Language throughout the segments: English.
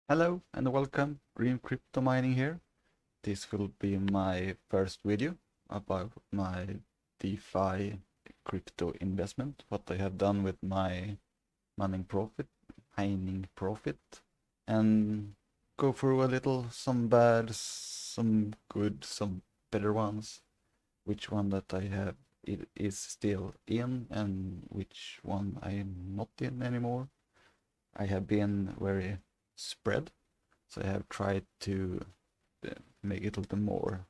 Hello and welcome, Green Crypto Mining here. This will be my first video about my DeFi crypto investment, what I have done with my mining profit, and go through a little, some bad, some good, some better ones, which one that I have it is still in and which one I am not in anymore. I have been very spread. So I have tried to make it a little more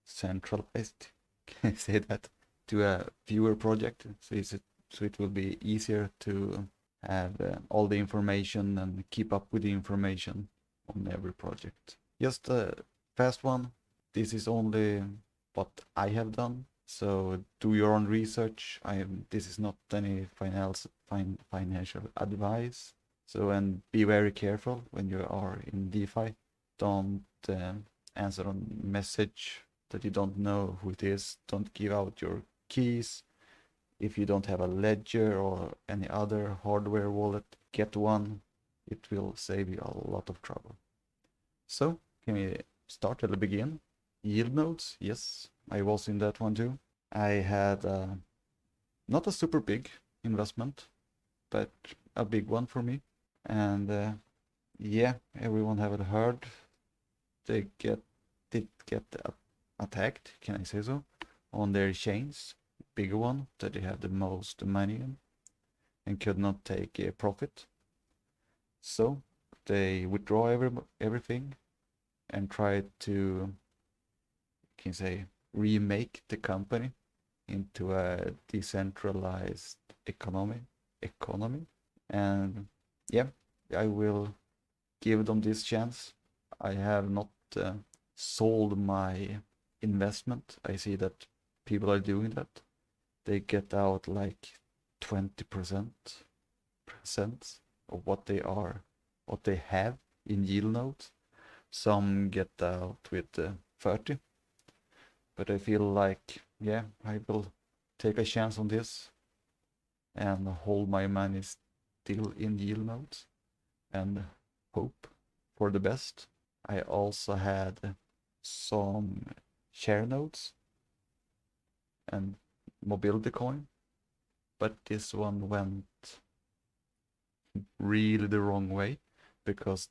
centralized, can I say that, to a fewer project. So it will be easier to have all the information and keep up with the information on every project. Just a fast one. This is only what I have done. So do your own research. This is not any financial advice. So, and be very careful when you are in DeFi. Don't answer a message that you don't know who it is. Don't give out your keys. If you don't have a ledger or any other hardware wallet, get one. It will save you a lot of trouble. So, can we start at the beginning? Yield nodes, yes, I was in that one too. I had not a super big investment, but a big one for me. And yeah, everyone have heard they did get attacked, can I say so, on their chains, bigger one that they have the most money in and could not take a profit. So they withdraw everything and try to, can you say, remake the company into a decentralized economy. And yeah, I will give them this chance. I have not sold my investment. I see that people are doing that. They get out like 20% of what they have in yield nodes. Some get out with 30. But I feel like, yeah, I will take a chance on this and hold my money still in yield nodes and hope for the best. I also had some share nodes and mobility coin, but this one went really the wrong way because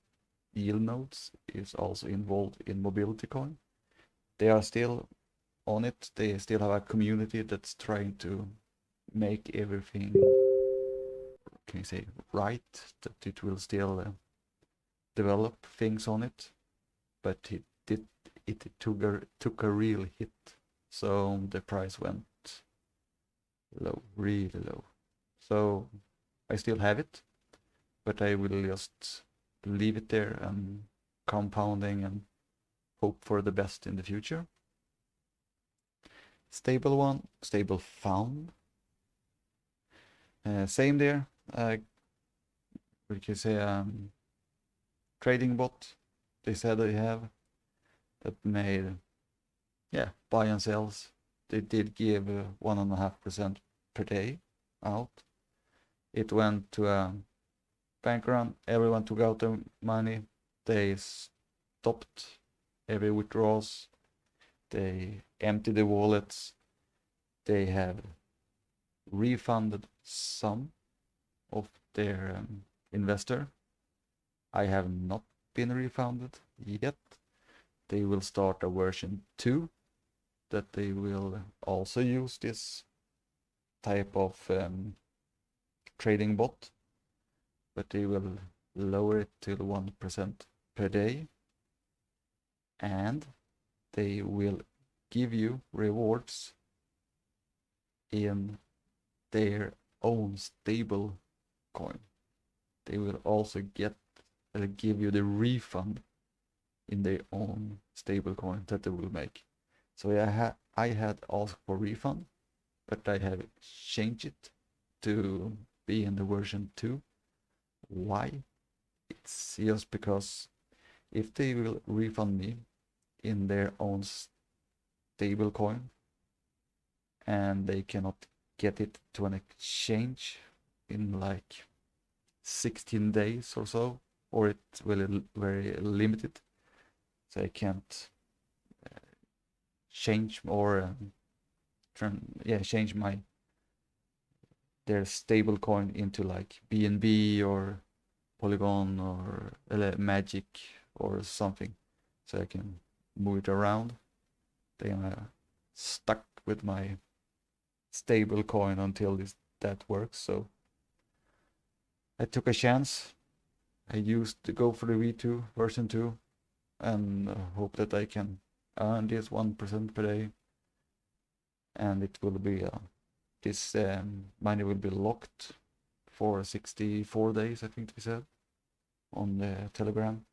yield nodes is also involved in mobility coin. They are still on it. They still have a community that's trying to make everything, can you say, right, that it will still develop things on it, but it took a real hit, so the price went low, really low. So I still have it, but I will just leave it there and compounding and hope for the best in the future. Stablefund. Same there. We can say trading bot. They said they have that made, yeah, buy and sells. They did give 1.5% per day out. It went to a bank run. Everyone took out their money. They stopped every withdrawals. They emptied the wallets. They have refunded some of their investor. I have not been refunded yet. They will start a version 2 that they will also use this type of trading bot, but they will lower it to 1% per day, and they will give you rewards in their own stable coin. They will also give you the refund in their own stable coin that they will make. So I had asked for refund, but I have changed it to be in the version 2. Why? It's just because if they will refund me in their own stable coin and they cannot get it to an exchange in like 16 days or so, or it's very limited, so I can't change or change their stable coin into like BNB or Polygon or Magic or something, so I can move it around. Then I'm stuck with my stable coin until that works. So I took a chance. I used to go for the V2 version 2 and hope that I can earn this 1% per day, and it will be this money will be locked for 64 days, I think we said on the Telegram,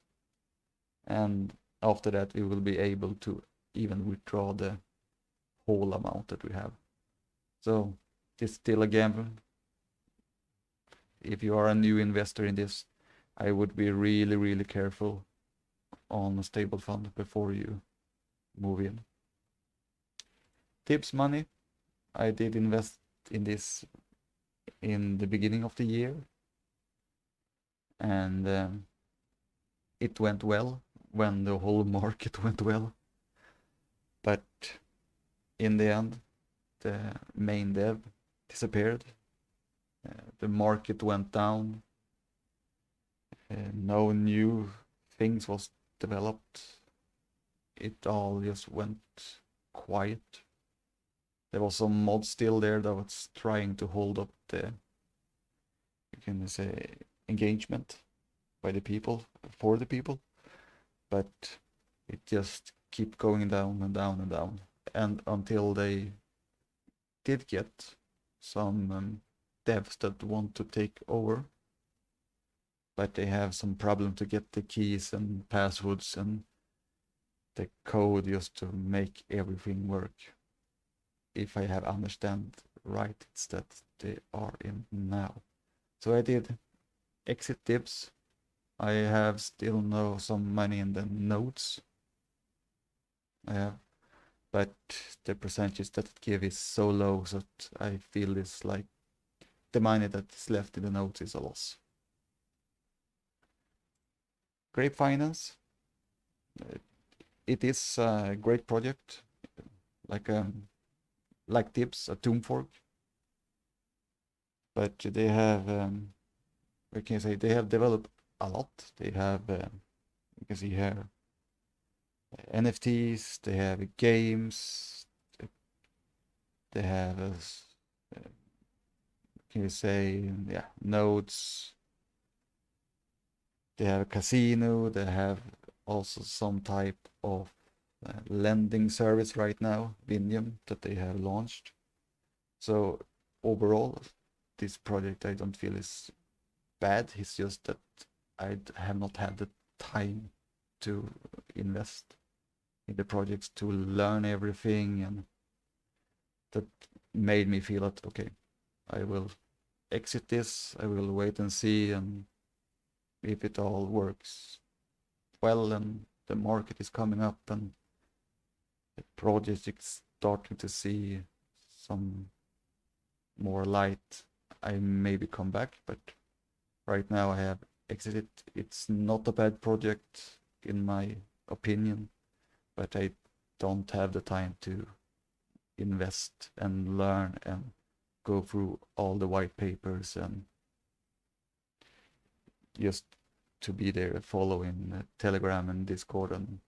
and after that we will be able to even withdraw the whole amount that we have. So it's still a gamble. If you are a new investor in this, I would be really careful on a Stablefund before you move in. Tips money, I did invest in this in the beginning of the year, and it went well when the whole market went well, but in the end the main dev disappeared. The market went down. No new things was developed. It all just went quiet. There was some mod still there that was trying to hold up the, you can say, engagement by the people, for the people, but it just keep going down and down and down, and until they did get some devs that want to take over, but they have some problem to get the keys and passwords and the code just to make everything work. If I have understand right, it's that they are in now. So I did exit tips. I have still some money in the notes. I have, but the percentage that it gives is so low that I feel it's like the money that is left in the notes is a loss. Grape Finance, it is a great project, like Tips, a Tomb Fork, but they have, what can I say, they have developed a lot. They have, you can see here, NFTs, they have games, they have, can you say, yeah, nodes. They have a casino. They have also some type of lending service right now, Vinium, that they have launched. So overall, this project I don't feel is bad. It's just that I have not had the time to invest in the projects to learn everything, and that made me feel that okay, I will exit this. I will wait and see, and if it all works well and the market is coming up and the project is starting to see some more light, I maybe come back, but right now I have exited. It's not a bad project in my opinion, but I don't have the time to invest and learn and go through all the white papers and just to be there following Telegram and Discord. And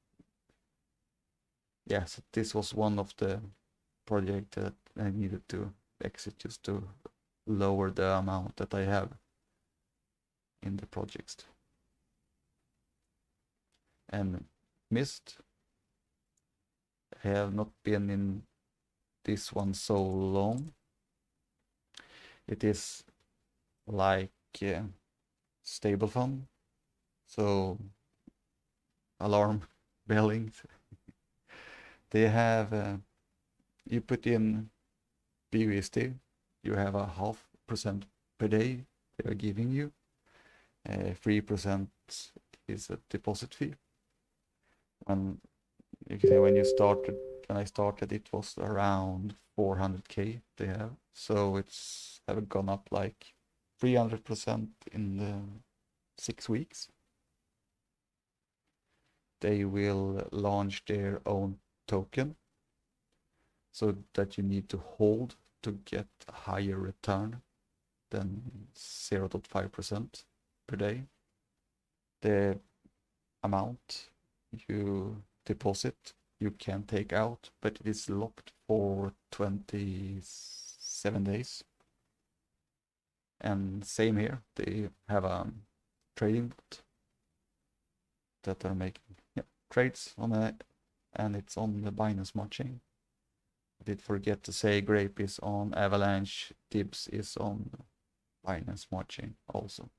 yeah, so this was one of the projects that I needed to exit just to lower the amount that I have in the projects. And Mist, I have not been in this one so long. It is like Stablefund, so alarm belling. They have you put in BUSD, you have a 0.5% per day they are giving you. 3% is a deposit fee. When you can say when I started, it was around 400k they have, so have gone up like 300% in the 6 weeks. they will launch their own token, so that you need to hold to get a higher return than 0.5% per day. The amount you deposit you can take out, but it is locked for 27 days. And same here, they have a trading bot that are making trades on it, and it's on the Binance Smart Chain. I did forget to say Grape is on Avalanche, Dibs is on Binance Smart Chain also.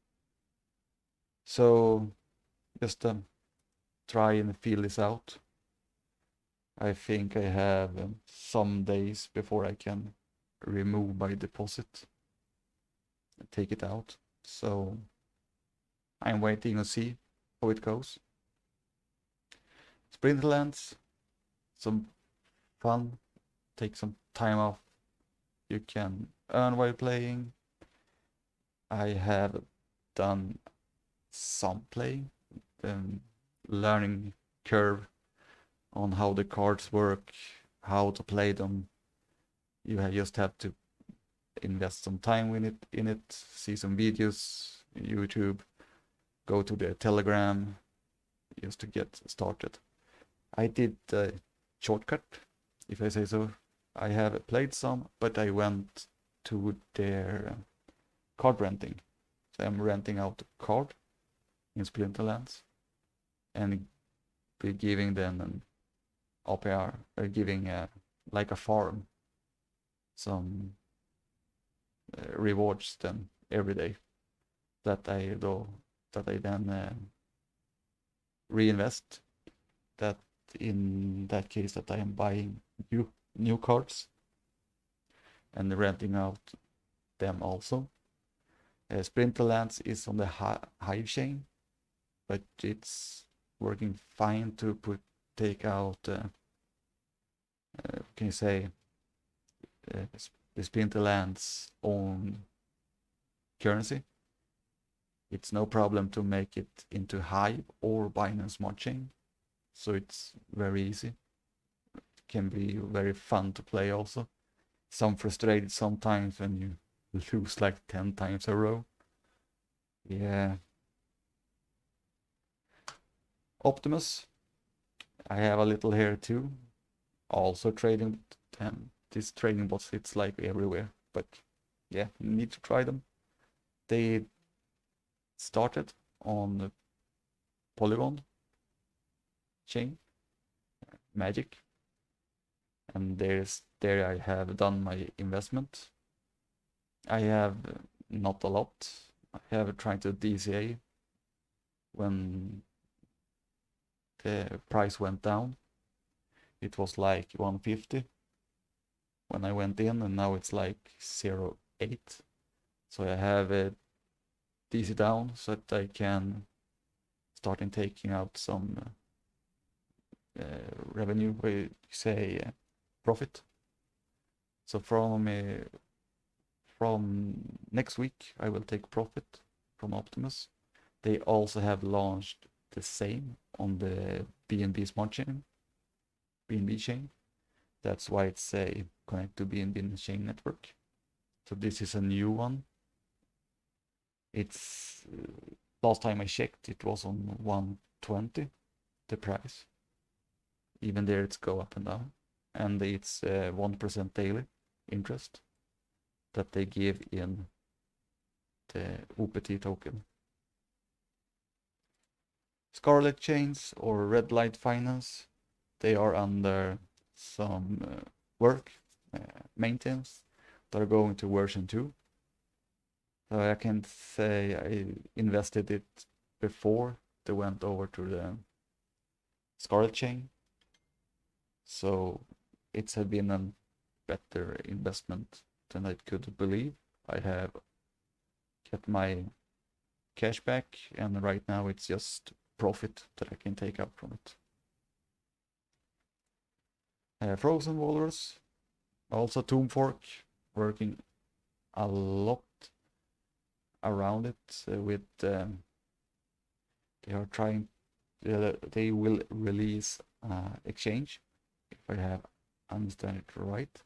So just try and feel this out. I think I have some days before I can remove my deposit and take it out. So I'm waiting to see how it goes. Sprintlens, some fun, take some time off. You can earn while playing. I have done some playing, learning curve on how the cards work, how to play them. You just have to invest some time in it, see some videos, YouTube, go to the Telegram, just to get started. I did a shortcut, if I say so. I have played some, but I went to their card renting. So I'm renting out a card in Sprintlens and be giving them an OPR, giving like a farm some rewards them every day that I then reinvest. That in that case that I am buying new cards and renting out them also. Sprintlens is on the Hive chain, but it's working fine to take out can you say the Sprintlens own currency. It's no problem to make it into Hive or Binance Smart Chain, so it's very easy. It can be very fun to play also. Some frustrated sometimes when you lose like 10 times a row. Yeah. Optimus, I have a little here too. Also trading, this trading bots, it's like everywhere, but yeah, you need to try them. They started on the Polygon chain, Magic, and there I have done my investment. I have not a lot. I have tried to DCA when the price went down. It was like 150 when I went in, and now it's like 0.8. So I have it DC down so that I can start in taking out some revenue, where you say profit. So from next week I will take profit from Optimus. They also have launched the same on the BNB Smart Chain, BNB chain. That's why it's a connect to BNB chain network. So this is a new one. It's last time I checked, it was on 120, the price. Even there it's go up and down, and it's 1% daily interest that they give in the OPT token. Scarlet Chains or Red Light Finance, they are under some work, maintenance. They're going to version 2. So I can say I invested it before they went over to the Scarlet Chain. So it's been a better investment than I could believe. I have kept my cash back, and right now it's just profit that I can take out from it. Frozen Walrus, also Tomb Fork, working a lot around it with they are trying they will release exchange, if I have understand it right.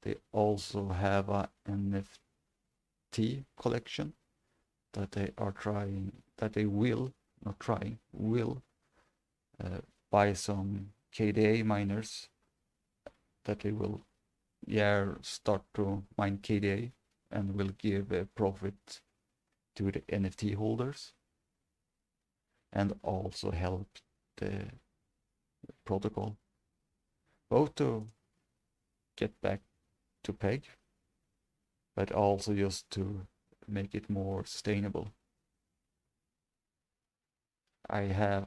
They also have a NFT collection that they are trying, that they will, not trying, will buy some KDA miners that they will start to mine KDA and will give a profit to the NFT holders and also help the protocol both to get back to peg, but also just to make it more sustainable. I have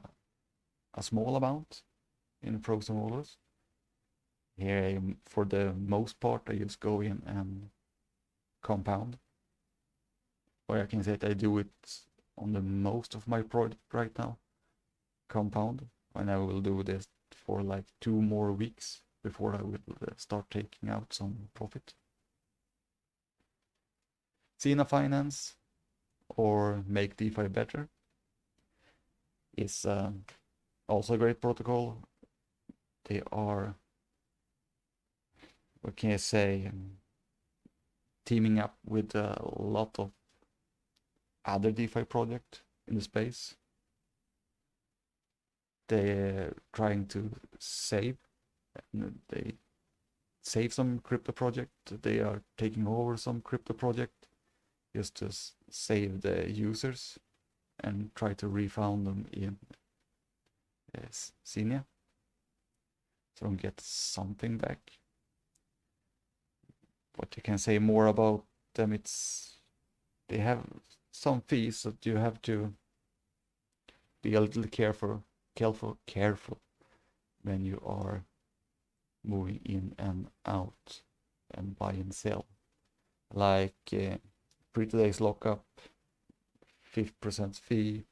a small amount in frozen orders. Here, for the most part, I just go in and compound. Or I can say that I do it on the most of my project right now. Compound, and I will do this for like 2 more weeks before I will start taking out some profit. Cena Finance, or Make DeFi Better, is also a great protocol. They are, what can I say, teaming up with a lot of other DeFi projects in the space. They're trying to save, they save some crypto project. They are taking over some crypto project just to save the users and try to refund them in Cena, so get something back. What you can say more about them, it's they have some fees that you have to be a little careful when you are moving in and out and buy and sell. Like pretty days lockup, 50% fee,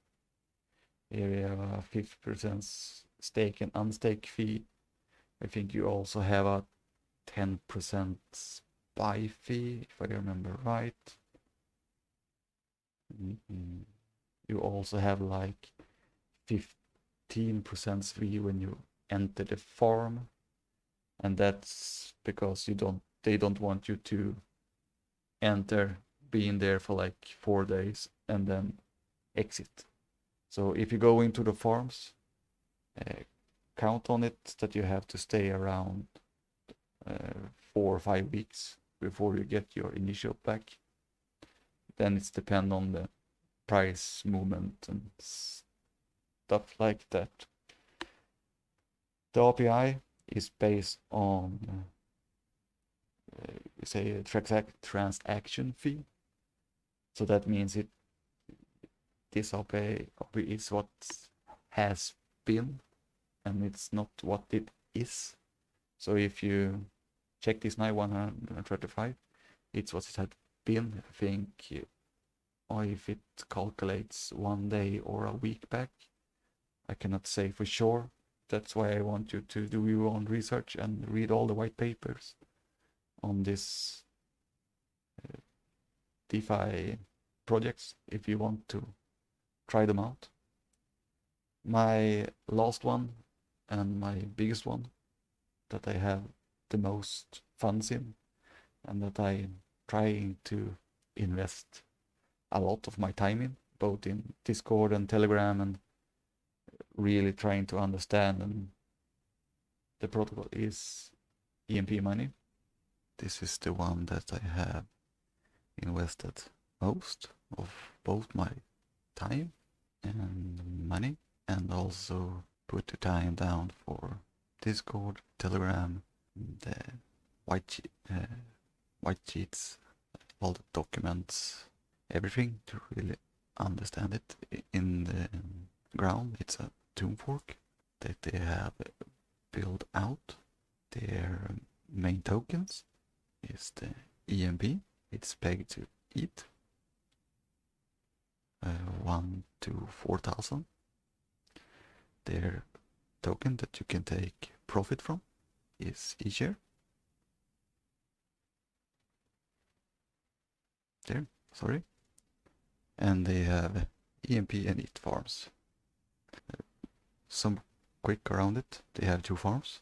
area 50% stake and unstake fee. I think you also have a 10% buy fee, if I remember right. You also have like 15% fee when you enter the farm, and that's because they don't want you to enter, be in there for like 4 days and then exit. So if you go into the farms, count on it that you have to stay around 4 or 5 weeks before you get your initial back. Then it's depend on the price movement and stuff like that. The API is based on say a transaction fee. So that means this API is what has been, and it's not what it is. So if you check this now 135, it's what it had been. I think, or if it calculates 1 day or a week back, I cannot say for sure. That's why I want you to do your own research and read all the white papers on this DeFi projects if you want to try them out. My last one and my biggest one that I have the most funds in and that I'm trying to invest a lot of my time in, both in Discord and Telegram, and really trying to understand, and the protocol is EMP Money. This is the one that I have invested most of both my time and money, and also put the time down for Discord, Telegram, the white sheets, all the documents, everything to really understand it in the ground. It's a tomb fork that they have built out. Their main tokens is the EMP. It's pegged to ETH, 1 to 4,000. Their token that you can take profit from is eShare. There, sorry. And they have EMP and ETH farms. some quick around it. They have 2 farms,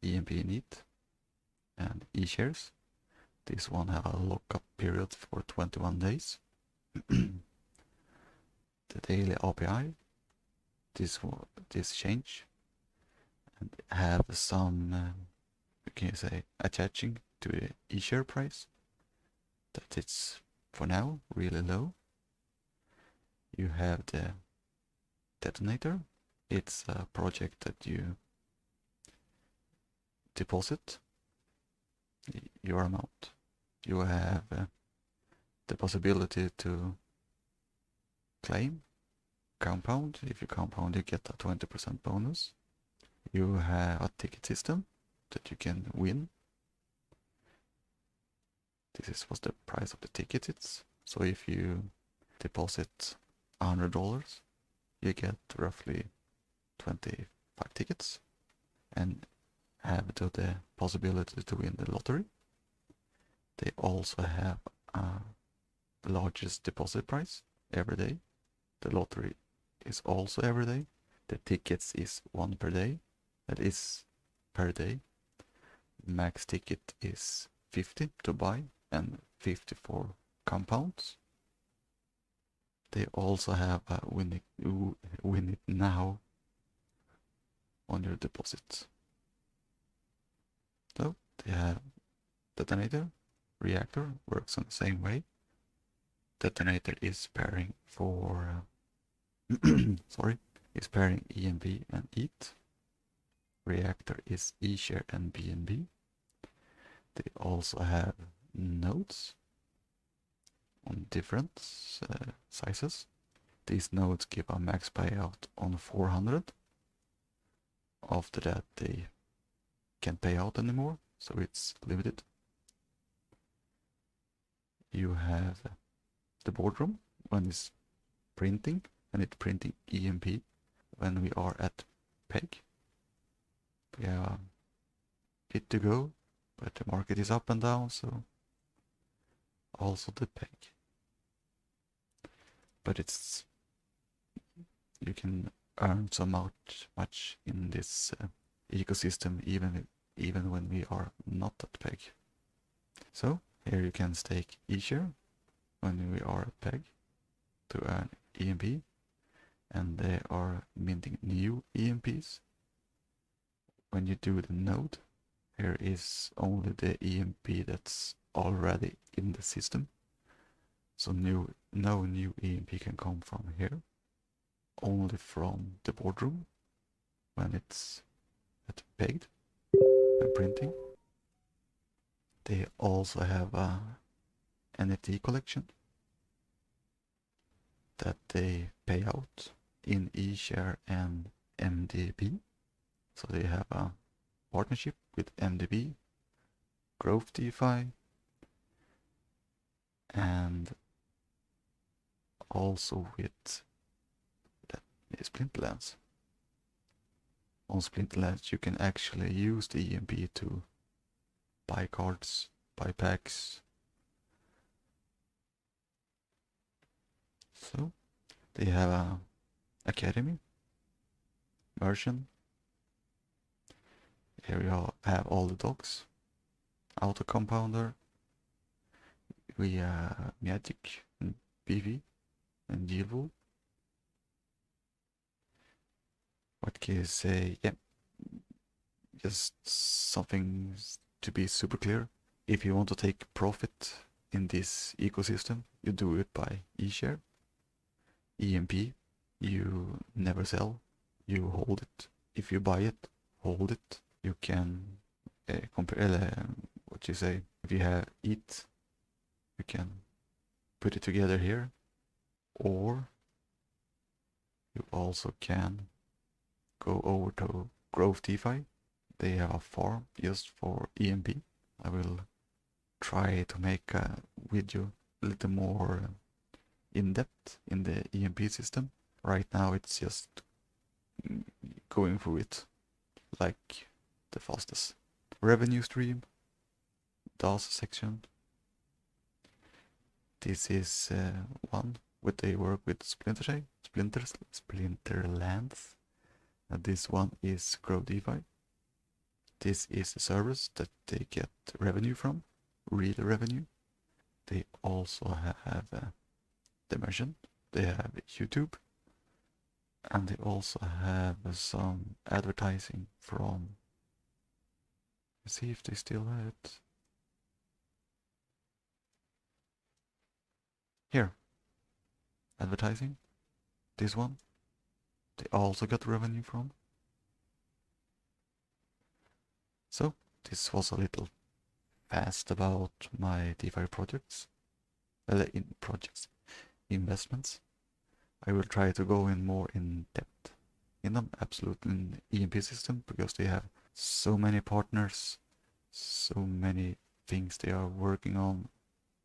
EMP Neat and eShares. This one have a lockup period for 21 days. The daily API, this change, and have some, you can say, attaching to the eShare price, that it's for now really low. You have the detonator. It's a project that you deposit your amount. You have the possibility to claim compound. If you compound, you get a 20% bonus. You have a ticket system that you can win. This is what the price of the ticket is. So if you deposit $100, you get roughly 25 tickets and have the possibility to win the lottery. They also have the largest deposit price every day. The lottery is also every day. The tickets is 1 per day. That is per day. Max ticket is 50 to buy and 50 for compounds. They also have a win it now on your deposits. So they have detonator, reactor, works on the same way. Detonator is pairing for is pairing EMP and EAT. Reactor is eShare and BNB. They also have nodes on different sizes. These nodes give a max payout on 400. After that they can't pay out anymore, so it's limited. You have the boardroom when it's printing, and it's printing EMP when we are at peg. We are good to go, but the market is up and down, so also the peg. But it's, you can earn so much in this ecosystem even when we are not at peg. So here you can stake eShare when we are at peg to earn EMP, and they are minting new EMPs. When you do the node, here is only the EMP that's already in the system. So no new EMP can come from here, only from the boardroom when it's at pegged and printing. They also have a NFT collection that they pay out in eShare and MDB. So they have a partnership with MDB, Growth Defi, and also with Sprintlens. On Sprintlens you can actually use the EMP to buy cards, buy packs. So they have a academy version. Here we have all the dogs, auto compounder, we have magic and PV and Deal. What can you say? Yeah, just something to be super clear. If you want to take profit in this ecosystem, you do it by eShare. EMP, you never sell, you hold it. If you buy it, hold it. You can compare, what you say, if you have EAT, you can put it together here, or you also can go over to Growth DeFi. They have a farm just for EMP. I will try to make a video a little more in depth in the EMP system. Right now it's just going through it like the fastest. Revenue stream, DAS section. This is one where they work with Splinterlands. This one is Grow DeFi. This is a service that they get revenue from, real revenue. They also have the merchant, they have YouTube, and they also have some advertising from, let's see if they still have it. Here, advertising, this one, they also got revenue from. So, this was a little fast about my DeFi projects, investments. I will try to go in more in depth in them, absolutely in the EMP system, because they have so many partners, so many things they are working on.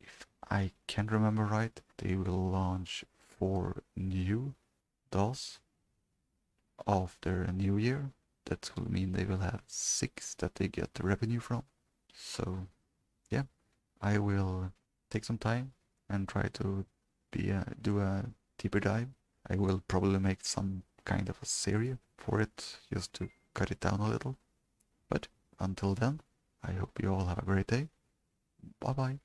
If I can remember right, they will launch 4 new DAOs after a new year. That will mean they will have 6 that they get the revenue from. So yeah, I will take some time and try to do a deeper dive. I will probably make some kind of a series for it, just to cut it down a little. But until then, I hope you all have a great day. Bye bye.